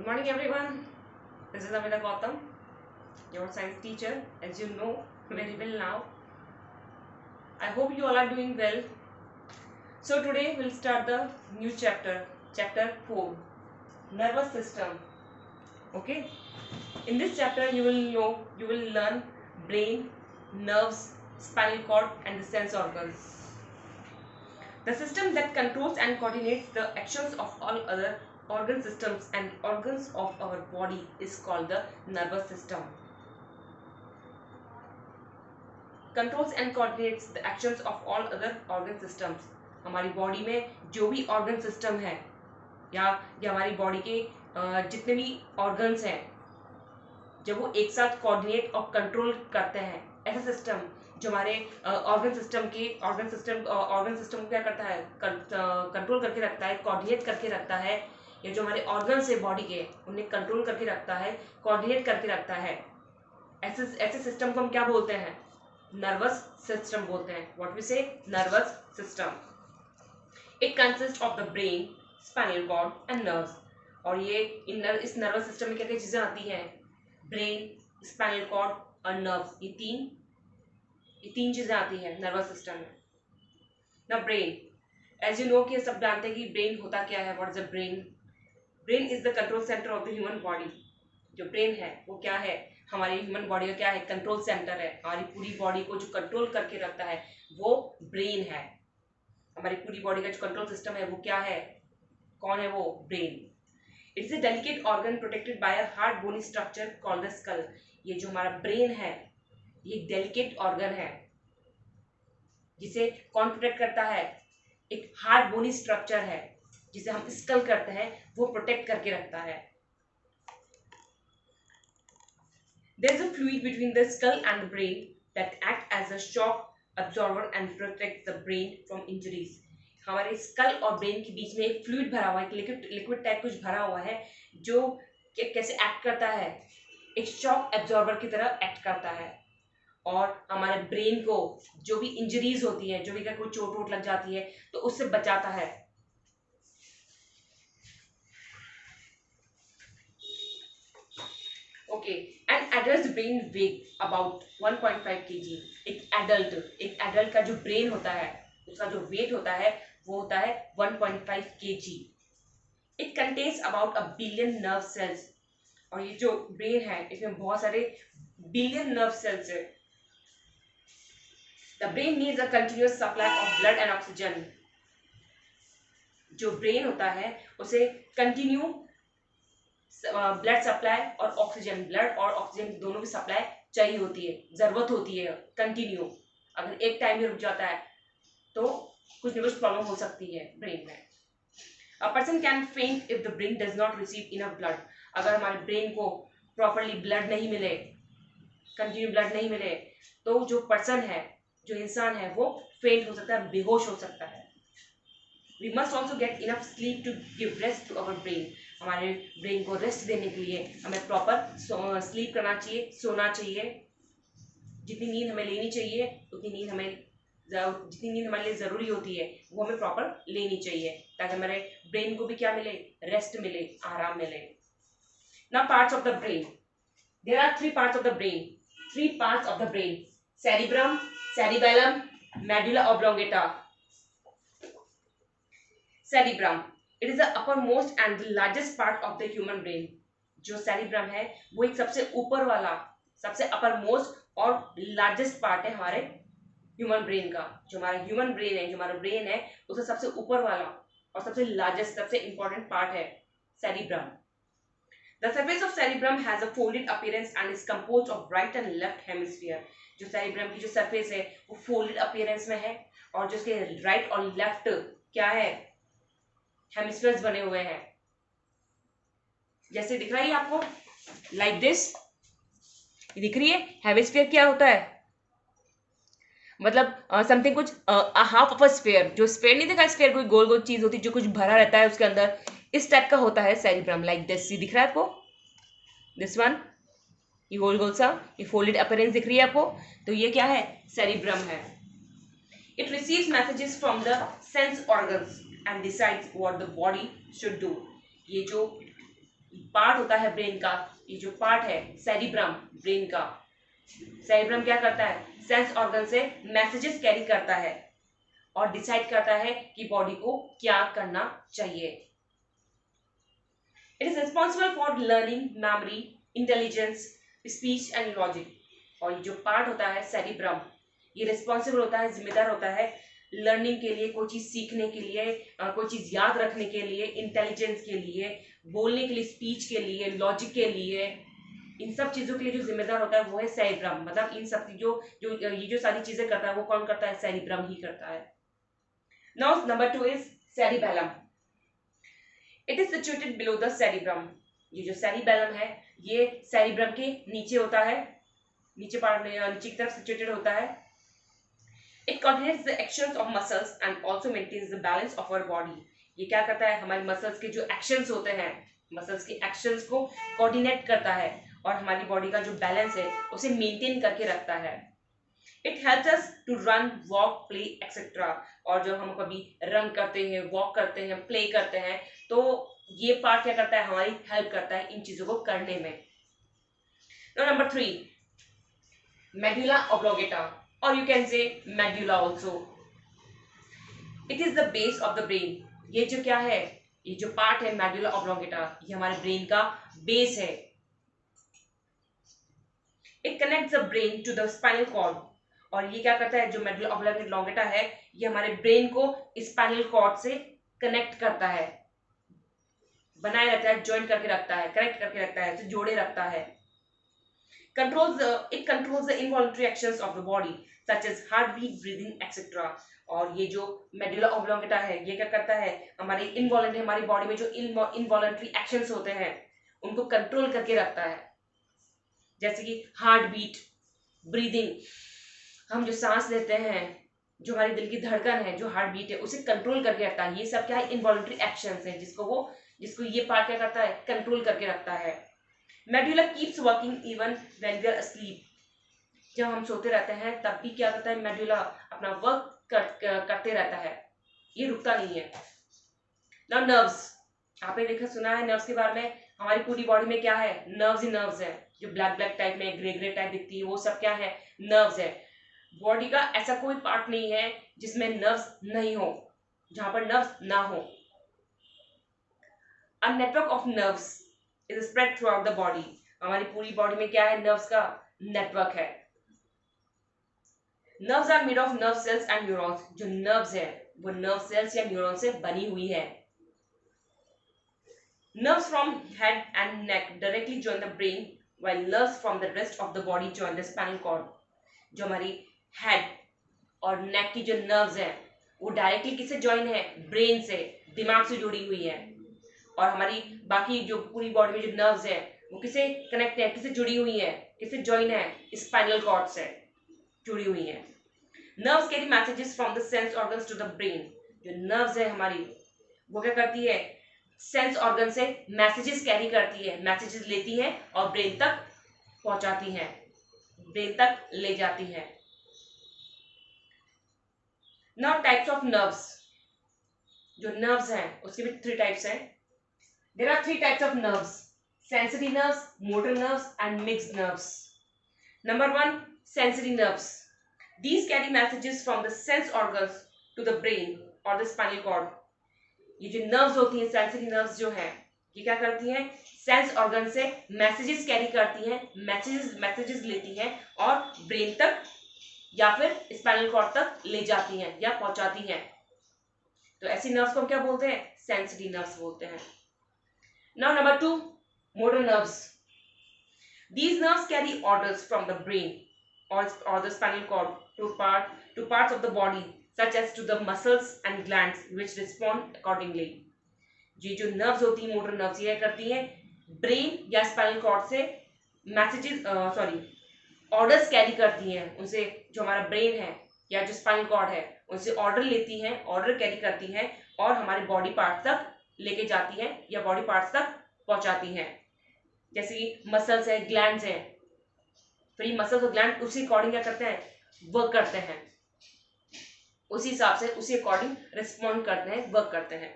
Good morning, everyone. This is Amita Gautam, your science teacher, as you know very well now. I hope you all are doing well. So today we'll start the new chapter, chapter 4, nervous system. Okay. In this chapter, you will learn brain, nerves, spinal cord, and the sense organs. The system that controls and coordinates the actions of all other organ systems and organs of our body is called the nervous system. Controls and coordinates the actions of all other organ systems. हमारी body में जो भी organ system है या हमारी body के जितने भी ऑर्गन्स हैं, जब वो एक साथ कोऑर्डिनेट और कंट्रोल करते हैं, ऐसा सिस्टम जो हमारे ऑर्गन सिस्टम को क्या करता है, कंट्रोल करके रखता है, कोऑर्डिनेट करके रखता है, या जो हमारे ऑर्गन्स है बॉडी के उन्हें कंट्रोल करके रखता है, कोऑर्डिनेट करके रखता है, ऐसे सिस्टम को हम क्या बोलते हैं? नर्वस सिस्टम बोलते हैं. What we say? Nervous system. It consist of the brain, spinal cord and nerves. और ये इस नर्वस सिस्टम में क्या क्या चीजें आती हैं? ब्रेन, स्पाइनल कॉर्ड और नर्व्स. ये तीन चीजें आती हैं नर्वस सिस्टम में. The brain, as you know कि सब जानते हैं कि ब्रेन होता क्या है. What is the brain? Brain is the control centre of the human body. जो ब्रेन है वो क्या है? हमारी ह्यूमन बॉडी का क्या है? कंट्रोल सेंटर है. हमारी पूरी बॉडी को जो कंट्रोल करके रखता है वो ब्रेन है. हमारी पूरी बॉडी का जो कंट्रोल सिस्टम है वो क्या है? कौन है वो? Brain. It's a delicate organ protected by a hard bony structure called the skull. ये जो हमारा ब्रेन है ये डेलिकेट ऑर्गन है जिसे कौन प्रोटेक्ट करता है? एक हार्ड बोनी स्ट्रक्चर है जिसे हम स्कल करते हैं, वो प्रोटेक्ट करके रखता है. There is a fluid between the skull and the brain that act as a shock absorber and protect the brain from injuries. हमारे स्कल और ब्रेन के बीच में एक फ्लूइड भरा हुआ है, लिक्विड टाइप कुछ भरा हुआ है जो कैसे एक्ट करता है? एक शॉक एब्जॉर्बर की तरह एक्ट करता है और हमारे ब्रेन को जो भी इंजरीज होती है, जो भी कोई चोट वोट लग जाती है तो उससे बचाता है. Okay. An adult brain weight about 1.5 kg. एक एडल्ट का जो ब्रेन होता है उसका जो वेट होता है वो होता है 1.5 kg. It contains about a billion nerve cells. और ये जो ब्रेन है इसमें बहुत सारे बिलियन नर्व सेल्स है. The brain needs a continuous supply of blood and oxygen. जो ब्रेन होता है उसे कंटिन्यू ब्लड सप्लाई और ऑक्सीजन, ब्लड और ऑक्सीजन दोनों की सप्लाई चाहिए होती है, जरूरत होती है कंटिन्यू. अगर एक टाइम में रुक जाता है तो कुछ न कुछ प्रॉब्लम हो सकती है ब्रेन में. अ पर्सन कैन फेंट if the brain does not receive enough blood. अगर हमारे ब्रेन को प्रॉपरली ब्लड नहीं मिले, कंटिन्यू ब्लड नहीं मिले, तो जो पर्सन है, जो इंसान है, वो फेंट हो सकता है, बेहोश हो सकता है. We must also get enough sleep to give rest to our brain. हमारे ब्रेन को रेस्ट देने के लिए हमें प्रॉपर स्लीप करना चाहिए, सोना चाहिए. जितनी नींद हमें लेनी चाहिए जितनी नींद हमारे लिए ज़रूरी होती है वो हमें प्रॉपर लेनी चाहिए ताकि हमारे ब्रेन को भी क्या मिले? रेस्ट मिले, आराम मिले. Now parts of the brain. There are three parts of the brain. Cerebrum, cerebellum, medulla oblongata. Cerebrum. It is the uppermost and the largest part of the human brain. जो cerebrum है वो एक सबसे ऊपर वाला, सबसे अपरमोस्ट और largest part है हमारे ह्यूमन ब्रेन का. जो हमारा ह्यूमन ब्रेन है, जो हमारा ब्रेन है, उसका सबसे ऊपर वाला और सबसे लार्जेस्ट, सबसे इंपॉर्टेंट पार्ट है cerebrum. The surface of cerebrum has a folded appearance and is composed of right and left hemisphere. जो सेरिब्रम की जो सरफेस है वो फोल्डेड अपीयरेंस में है और जो उसके राइट और लेफ्ट क्या है? हेमिस्फीयर्स बने हुए हैं. जैसे दिख रहा है आपको, लाइक दिस दिख रही है. हेमिस्फीयर क्या होता है? मतलब समथिंग कुछ हाफ ऑफ अ स्फीयर. जो स्फीयर नहीं देखा, स्फीयर कोई गोल गोल चीज होती है जो कुछ भरा रहता है उसके अंदर, इस टाइप का होता है सेरिब्रम. लाइक दिस, ये दिख रहा है आपको, दिस वन, ये गोल गोल सा, ये फोल्डेड अपीयरेंस दिख रही है आपको, तो ये क्या है? सेरिब्रम है. It receives messages from the sense organs and decides what the body should do. ये जो पार्ट होता है ब्रेन का, ये जो पार्ट है सेरिब्रम ब्रेन का, सेरिब्रम क्या करता है, सेंस ऑर्गन से मैसेजेस कैरी करता है और डिसाइड करता है कि बॉडी को क्या करना चाहिए। It is responsible for learning, memory, intelligence, speech and logic. और ये जो पार्ट होता है सेरिब्रम, ये रिस्पॉन्सिबल होता है, जिम्मेदार होता है लर्निंग के लिए, कोई चीज सीखने के लिए, कोई चीज याद रखने के लिए, इंटेलिजेंस के लिए, बोलने के लिए, स्पीच के लिए, लॉजिक के लिए, इन सब चीजों के लिए जो जिम्मेदार होता है वो है सेरिब्रम। मतलब इन सब जो जो ये जो सारी चीजें करता है वो कौन करता है, सेरिब्रम ही करता है। Now number 2 is cerebellum. It is situated below the cerebrum. ये जो सेरिबेलम है ये सेरिब्रम के नीचे होता है, नीचे की तरफ सिचुएटेड होता है। It coordinates the actions of muscles and also maintains the balance of our body. ये क्या करता है, हमारे मसल्स के जो एक्शंस होते हैं, मसल्स के एक्शंस को कोऑर्डिनेट करता है और हमारी बॉडी का जो बैलेंस है उसे मेंटेन करके रखता है। It helps us to run, walk, play etcetera. और जब हम कभी रन करते हैं, वॉक करते हैं, प्ले करते हैं, तो ये पार्ट क्या करता है, हमारी हेल्प करता है इन चीजों को करने में। नंबर 3, मेडुला ऑब्लोंगेटा, और you can say medulla also. It is the base of the brain. ये जो क्या है, ये जो पार्ट है मेडुला ऑब्लोंगेटा, ये हमारे ब्रेन का बेस है। It connects the brain to the spinal cord. और ये क्या करता है, जो मेडुला ऑब्लोंगेटा है ये हमारे ब्रेन को स्पाइनल कॉर्ड से कनेक्ट करता है, बनाए रखता है, ज्वाइन करके रखता है, कनेक्ट करके रखता है, जोड़े रखता है। It controls the involuntary actions of the body such as heartbeat, breathing, etc. और ये जो मेडुला ऑब्लोंगेटा है ये क्या करता है, हमारी इनवॉलंटरी, हमारी बॉडी में जो इनवॉलंटरी एक्शंस होते हैं उनको कंट्रोल करके रखता है। जैसे कि हार्ट बीट, ब्रीदिंग, हम जो सांस लेते हैं, जो हमारी दिल की धड़कन है, जो हार्ट बीट है, उसे कंट्रोल करके रखता है। ये सब क्या है, इनवॉलंटरी एक्शंस हैं जिसको ये पार्ट क्या करता है, कंट्रोल करके रखता है। Medulla keeps working even when we are asleep. जब हम सोते रहते हैं तब भी क्या करता है, मेडुला अपना वर्क करते रहता है, ये रुकता नहीं है। नाउ नर्व्स, आपने देखा सुना है नर्व्स के बारे में। हमारी पूरी बॉडी में क्या है, नर्व्स ही नर्व्स है। जो ब्लैक ब्लैक टाइप में ग्रे ग्रे टाइप दिखती है वो सब क्या है, नर्व्स है। बॉडी का ऐसा कोई पार्ट नहीं है जिसमें नर्व्स नहीं हो, जहां पर नर्व्स ना हो। A network of nerves is spread through out the body. हमारी पूरी बॉडी में क्या है, नर्व्स का नेटवर्क है। Nerves are made of nerve cells and neurons. जो नर्व्स है वो नर्व सेल्स या न्यूरॉन से बनी हुई है। Nerves from head and neck directly join the brain while nerves from the rest of the body join the spinal cord. जो हमारी हेड और नेक की जो नर्व्स हैं वो डायरेक्टली किससे ज्वाइन है, ब्रेन से, दिमाग से जुड़ी हुई है। और हमारी बाकी जो पूरी बॉडी में जो नर्व्स है वो किसे कनेक्ट है, किसे जुड़ी हुई है, किसे ज्वाइन है, स्पाइनल कॉर्ड से जुड़ी हुई है। Nerves carry messages from the sense organs to the brain. जो नर्व्स है हमारी वो क्या करती है, सेंस ऑर्गन से मैसेजेस कैरी करती है, मैसेजेस लेती है और ब्रेन तक पहुंचाती है, ब्रेन तक ले जाती है। Now types of nerves. जो नर्व्स हैं उसके भी 3 टाइप्स हैं। There are 3 types of nerves: sensory nerves, motor nerves and mixed nerves. Number 1, sensory nerves. These carry messages from the sense organs to the brain or the spinal cord. ये जो nerves होती हैं, sensory nerves जो हैं, ये क्या करती हैं, सेंस ऑर्गन से मैसेजेस कैरी करती हैं, मैसेजेस लेती हैं और ब्रेन तक या फिर स्पाइनल कॉर्ड तक ले जाती हैं या पहुंचाती हैं। तो ऐसी नर्व्स को हम क्या बोलते हैं, सेंसरी नर्व्स बोलते हैं। Now number 2, motor nerves. These nerves carry orders from the brain or the spinal cord to parts of the body such as to the muscles and glands which respond accordingly. ये जो nerves होती हैं, motor nerves, ये करती हैं brain या spinal cord से messages orders carry करती हैं, उनसे जो हमारा ब्रेन है या जो स्पाइनल कॉर्ड है उनसे ऑर्डर लेती हैं, ऑर्डर कैरी करती हैं और हमारे बॉडी पार्ट्स तक लेके जाती हैं या बॉडी पार्ट्स तक पहुंचाती हैं। जैसे कि मसल्स है, ग्लैंड्स हैं, फिर ये मसल्स और ग्लैंड उसी अकॉर्डिंग क्या करते हैं, वर्क करते हैं, उसी हिसाब से उसी अकॉर्डिंग रिस्पॉन्ड करते हैं, वर्क करते हैं।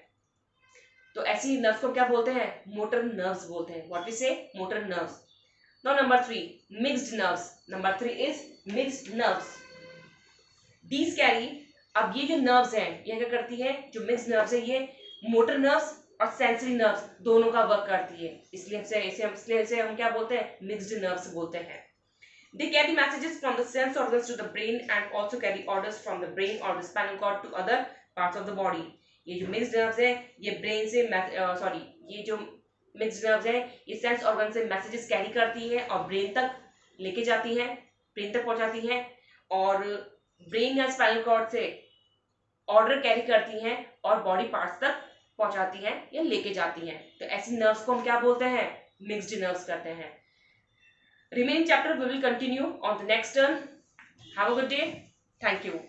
तो ऐसी नर्व्स को क्या बोलते हैं? मोटर नर्व्स बोलते हैं. व्हाट वी से? Motor nerves. Now number 3, mixed nerves. Number 3 is mixed nerves. These carry, अब ये जो नर्व्स हैं ये क्या करती है? जो मिक्स्ड नर्व्स है ये मोटर नर्व्स और सेंसरी नर्व्स दोनों का वर्क करती है, इसलिए इसे हम क्या बोलते हैं? मिक्स्ड नर्व्स बोलते हैं. They carry messages from the sense organs to the brain and also carry orders from the brain or the spinal cord to other parts of the body. ये जो मिक्स्ड नर्व्स है ये brain से ये जो mixed nerves है ये sense organ से मैसेजेस कैरी करती है और ब्रेन तक लेके जाती है, ब्रेन तक पहुंचाती है, और ब्रेन या स्पाइनल कॉर्ड से ऑर्डर कैरी करती हैं और बॉडी पार्ट्स तक पहुंचाती हैं या लेके जाती हैं. तो ऐसी नर्व्स को हम क्या बोलते हैं? मिक्स्ड नर्व्स कहते हैं. Remaining chapter we will continue on the next turn. Have a good day. Thank you.